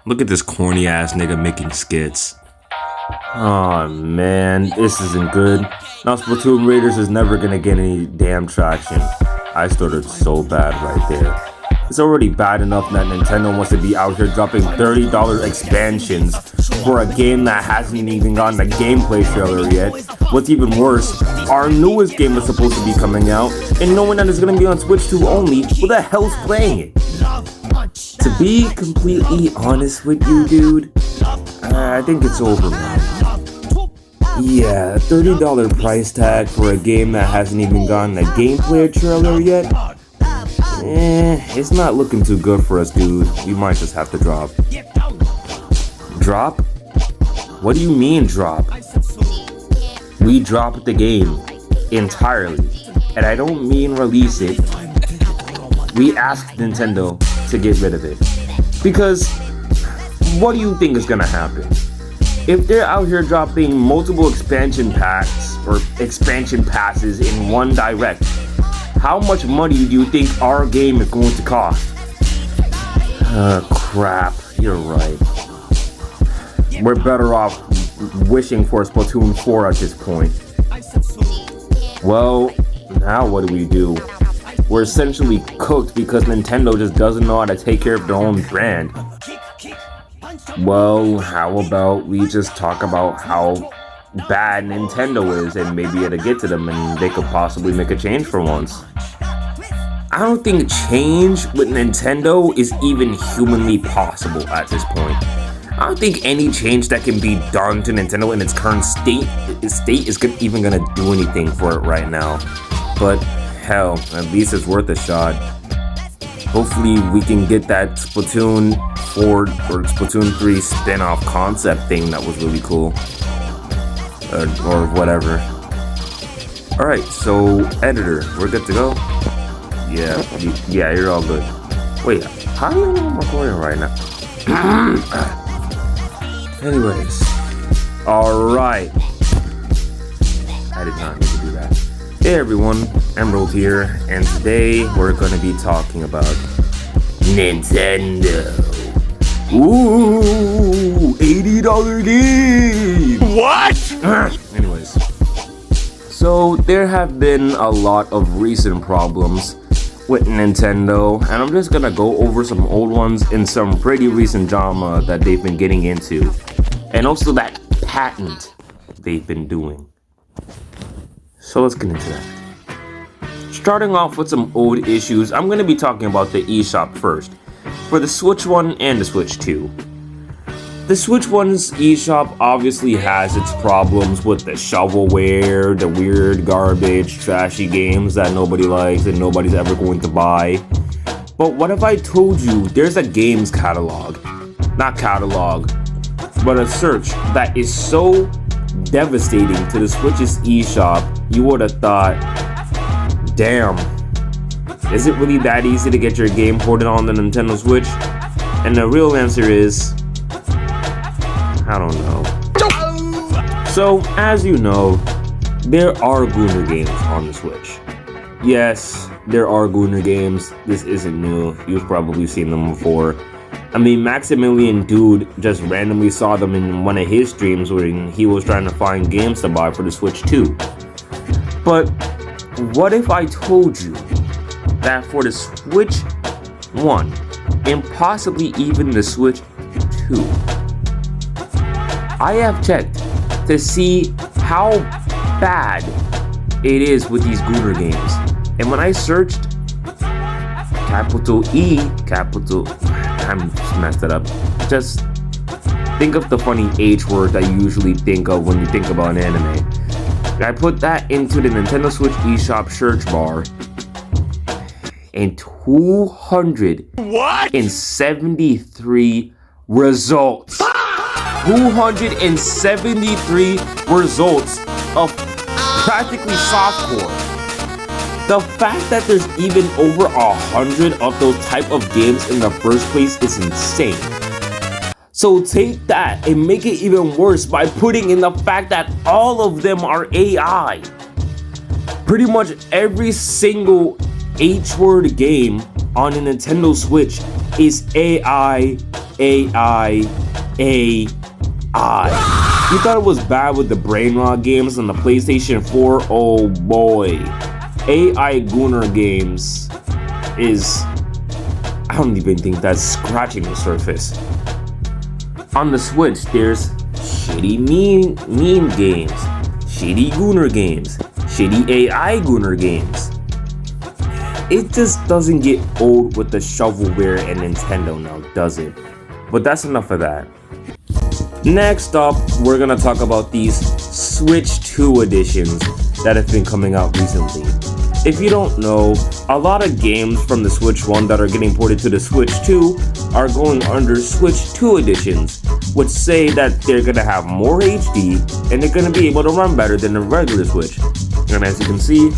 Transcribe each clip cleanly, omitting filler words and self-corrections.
Look at this corny ass nigga making skits. Oh man, this isn't good. Now Splatoon Raiders is never gonna get any damn traction. I started so bad right there. It's already bad enough that Nintendo wants to be out here dropping $30 expansions for a game that hasn't even gotten a gameplay trailer yet. What's even worse, our newest game is supposed to be coming out, and knowing that it's gonna be on Switch 2 only, who the hell's playing it? To be completely honest with you, dude, I think it's over, man. Yeah, $30 price tag for a game that hasn't even gotten a gameplay trailer yet? It's not looking too good for us, dude. We might just have to drop. Drop? What do you mean drop? We dropped the game entirely. And I don't mean release it. We asked Nintendo to get rid of it. Because what do you think is gonna happen? If they're out here dropping multiple expansion packs or expansion passes in one direct, how much money do you think our game is going to cost? Crap, you're right. We're better off wishing for Splatoon 4 at this point. Well, now what do? We're essentially cooked because Nintendo just doesn't know how to take care of their own brand. Well, how about we just talk about how bad Nintendo is and maybe it'll get to them and they could possibly make a change for once. I don't think change with Nintendo is even humanly possible at this point. I don't think any change that can be done to Nintendo in its current state is even gonna do anything for it right now. But hell, at least it's worth a shot. Hopefully we can get that Splatoon 4 or Splatoon 3 spin-off concept thing that was really cool. Or whatever. Alright, so editor, we're good to go? Yeah, you're all good. Wait, how do you know I'm recording right now? Anyways. Alright. I did not need to do that. Hey everyone, Emerald here, and today we're gonna be talking about Nintendo. Ooh, $80 game! What? Anyways, so there have been a lot of recent problems with Nintendo, and I'm just gonna go over some old ones and some pretty recent drama that they've been getting into, and also that patent they've been doing. So let's get into that. Starting off with some old issues, I'm gonna be talking about the eShop first, for the Switch 1 and the Switch 2. The Switch 1's eShop obviously has its problems with the shovelware, the weird garbage, trashy games that nobody likes and nobody's ever going to buy. But what if I told you there's a games catalog? Not catalog, but a search that is so devastating to the Switch's eShop, you would have thought, damn, is it really that easy to get your game ported on the Nintendo Switch? And the real answer is, I don't know. So, as you know, there are Gooner games on the Switch. Yes, there are Gooner games. This isn't new. You've probably seen them before. I mean, Maximilian Dude just randomly saw them in one of his streams when he was trying to find games to buy for the Switch 2. But what if I told you that for the Switch 1 and possibly even the Switch 2, I have checked to see how bad it is with these Gooner games. And when I searched capital E, capital, I messed it up. Just think of the funny H word that you usually think of when you think about an anime. I put that into the Nintendo Switch eShop search bar, and 273 results. 273 results of practically softcore. The fact that there's even over 100 of those type of games in the first place is insane. So take that and make it even worse by putting in the fact that all of them are AI. Pretty much every single H-word game on a Nintendo Switch is AI AI, AI. You thought it was bad with the brain rot games on the PlayStation 4? Oh boy. AI Gunner games is, I don't even think that's scratching the surface. On the Switch, there's shitty meme games, shitty Gunner games, shitty AI Gunner games. It just doesn't get old with the shovelware and Nintendo now, does it? But that's enough of that. Next up, we're gonna talk about these Switch 2 editions that have been coming out recently. If you don't know, a lot of games from the Switch 1 that are getting ported to the Switch 2 are going under Switch 2 editions, which say that they're gonna have more HD and they're gonna be able to run better than the regular Switch. And as you can see,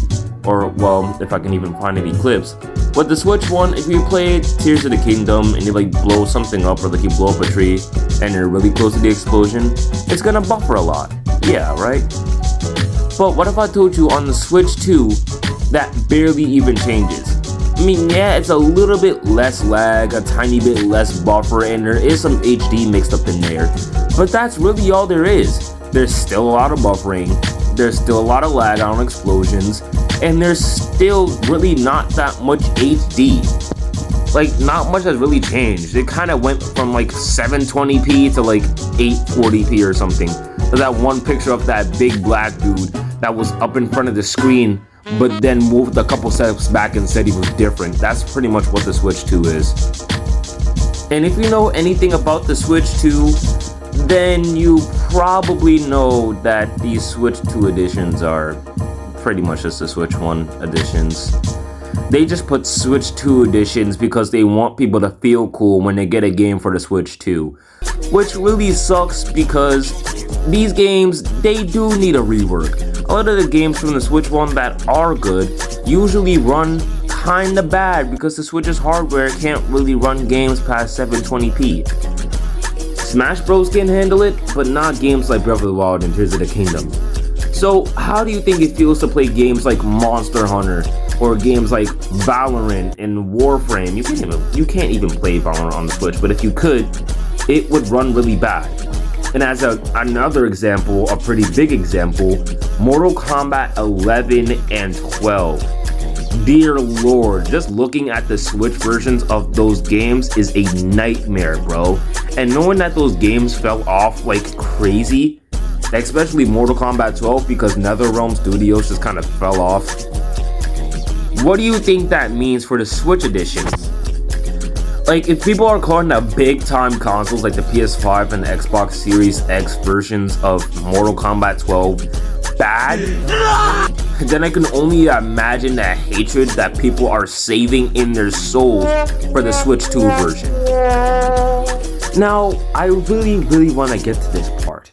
or well, if I can even find any clips, with the Switch 1, if you play Tears of the Kingdom and you like blow something up or like you blow up a tree and you're really close to the explosion, it's gonna buffer a lot. Yeah, right? But what if I told you on the Switch 2, that barely even changes? I mean, yeah, it's a little bit less lag, a tiny bit less buffer, and there is some HD mixed up in there. But that's really all there is. There's still a lot of buffering, there's still a lot of lag on explosions, and there's still really not that much HD. Like, not much has really changed. It kind of went from like 720p to like 840p or something. There's that one picture of that big black dude that was up in front of the screen, but then moved a couple steps back and said he was different. That's pretty much what the Switch 2 is. And if you know anything about the Switch 2, then you probably know that these Switch 2 editions are pretty much just the Switch 1 editions. They just put Switch 2 editions because they want people to feel cool when they get a game for the Switch 2. Which really sucks because these games, they do need a rework. A lot of the games from the Switch 1 that are good usually run kinda bad because the Switch's hardware can't really run games past 720p. Smash Bros can handle it, but not games like Breath of the Wild and Tears of the Kingdom. So how do you think it feels to play games like Monster Hunter or games like Valorant and Warframe? You can't even play Valorant on the Switch, but if you could, it would run really bad. And as another example, a pretty big example, Mortal Kombat 11 and 12. Dear Lord, just looking at the Switch versions of those games is a nightmare, bro. And knowing that those games fell off like crazy, especially Mortal Kombat 12 because NetherRealm Studios just kind of fell off. What do you think that means for the Switch editions? Like, if people are calling the big time consoles like the PS5 and the Xbox Series X versions of Mortal Kombat 12 bad, then I can only imagine the hatred that people are saving in their souls for the Switch 2 version. Now, I really want to get to this part.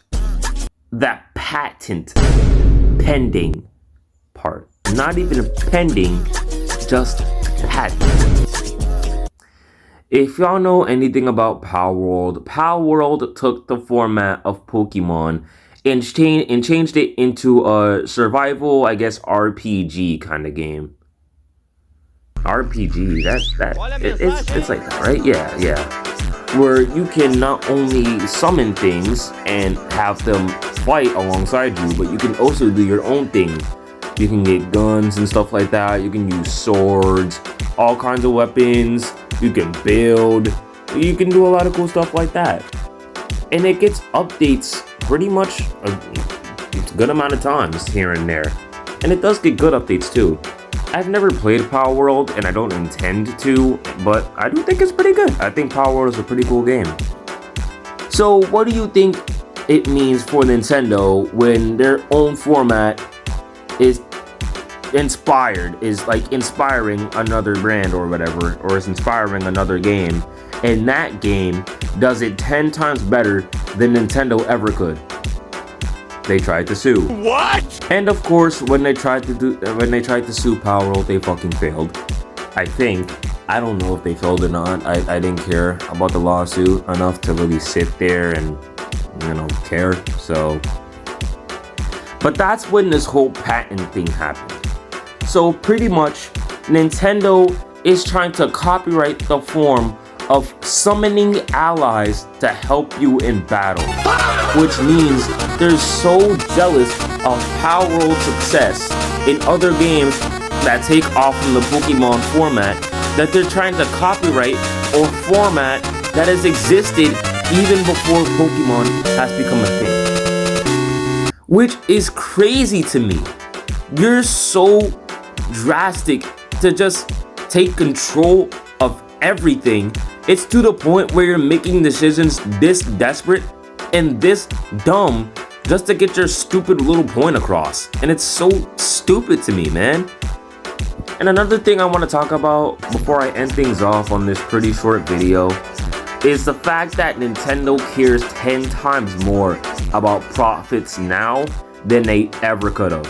That patent pending part. Not even pending, just patent. If y'all know anything about Palworld, Palworld took the format of Pokemon and changed it into a survival, I guess, RPG kind of game. RPG, it's like that, right? Yeah. Where you can not only summon things and have them fight alongside you, but you can also do your own thing. You can get guns and stuff like that. You can use swords, all kinds of weapons. You can build. You can do a lot of cool stuff like that. And it gets updates pretty much a good amount of times here and there. And it does get good updates too. I've never played Palworld and I don't intend to, but I do think it's pretty good. I think Palworld is a pretty cool game. So what do you think it means for Nintendo when their own format is inspiring another brand or whatever, or is inspiring another game, and that game does it 10 times better than Nintendo ever could? They tried to sue. What? And of course, when they tried to sue Palworld, they fucking failed. I think. I don't know if they failed or not. I didn't care about the lawsuit enough to really sit there and, care. So, but that's when this whole patent thing happened. So pretty much, Nintendo is trying to copyright the form of summoning allies to help you in battle, which means they're so jealous of Power World success in other games that take off from the Pokemon format that they're trying to copyright or format that has existed even before Pokemon has become a thing. Which is crazy to me. You're so drastic to just take control of everything. It's to the point where you're making decisions this desperate and this dumb just to get your stupid little point across. And it's so stupid to me, man. And another thing I want to talk about before I end things off on this pretty short video is the fact that Nintendo cares 10 times more about profits now than they ever could have.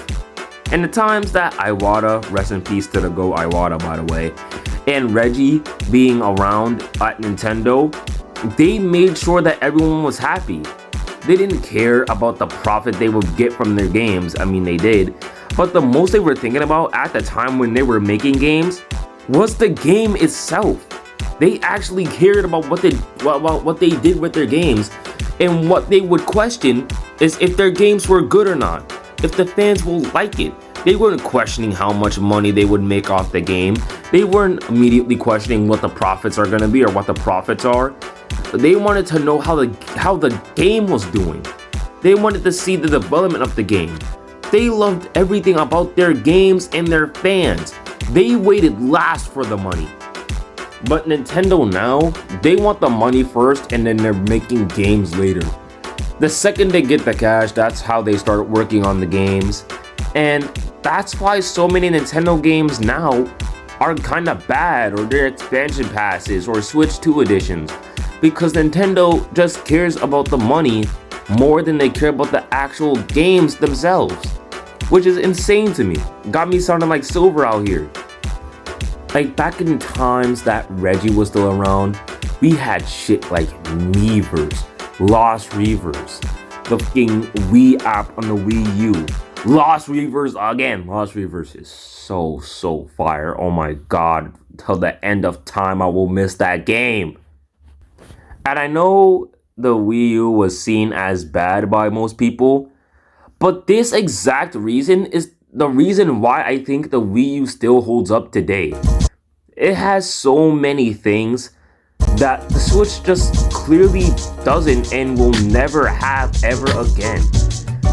And the times that Iwata, rest in peace to the GOAT Iwata by the way, and Reggie being around at Nintendo, they made sure that everyone was happy. They didn't care about the profit they would get from their games. I mean, they did. But the most they were thinking about at the time when they were making games was the game itself. They actually cared about what they did with their games, and what they would question is if their games were good or not, if the fans will like it. They weren't questioning how much money they would make off the game. They weren't immediately questioning what the profits are going to be or what the profits are. They wanted to know how the game was doing. They wanted to see the development of the game. They loved everything about their games and their fans. They waited last for the money. But Nintendo now, they want the money first and then they're making games later. The second they get the cash, that's how they start working on the games. And that's why so many Nintendo games now are kind of bad, or their expansion passes or Switch 2 editions. Because Nintendo just cares about the money more than they care about the actual games themselves. Which is insane to me. Got me sounding like Silver out here. Like back in times that Reggie was still around, we had shit like Miiverse, Lost Reavers, the fucking Wii app on the Wii U. Lost Reavers again. Lost Reavers is so fire. Oh my god. Till the end of time I will miss that game. And I know the Wii U was seen as bad by most people, but this exact reason is the reason why I think the Wii U still holds up today. It has so many things that the Switch just clearly doesn't and will never have ever again.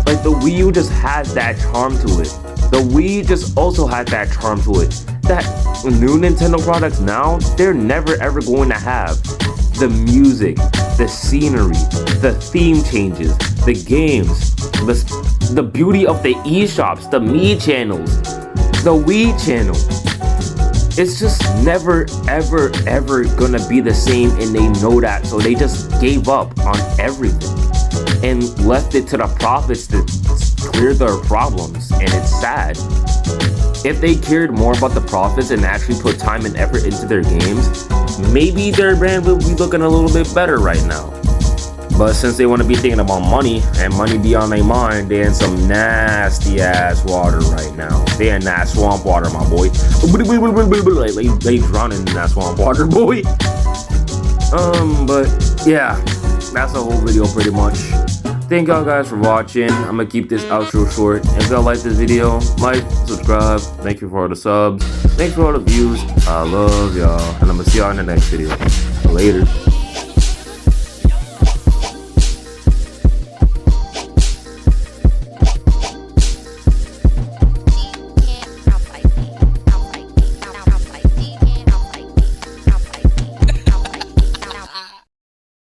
Like the Wii U just has that charm to it. The Wii just also had that charm to it. That new Nintendo products now, they're never ever going to have. The music, the scenery, the theme changes, the games, the beauty of the eShops, the Mii channels, the Wii channel. It's just never ever gonna be the same, and they know that, so they just gave up on everything and left it to the profits to clear their problems, and it's sad. If they cared more about the profits and actually put time and effort into their games, maybe their brand will be looking a little bit better right now. But since they want to be thinking about money, and money be on their mind, they in some nasty ass water right now. They in that swamp water, my boy. They drowning in that swamp water, boy. But yeah, that's the whole video pretty much. Thank y'all guys for watching. I'm gonna keep this outro short. If y'all like this video, like, subscribe. Thank you for all the subs. Thanks for all the views. I love y'all, and I'm gonna see y'all in the next video. Later.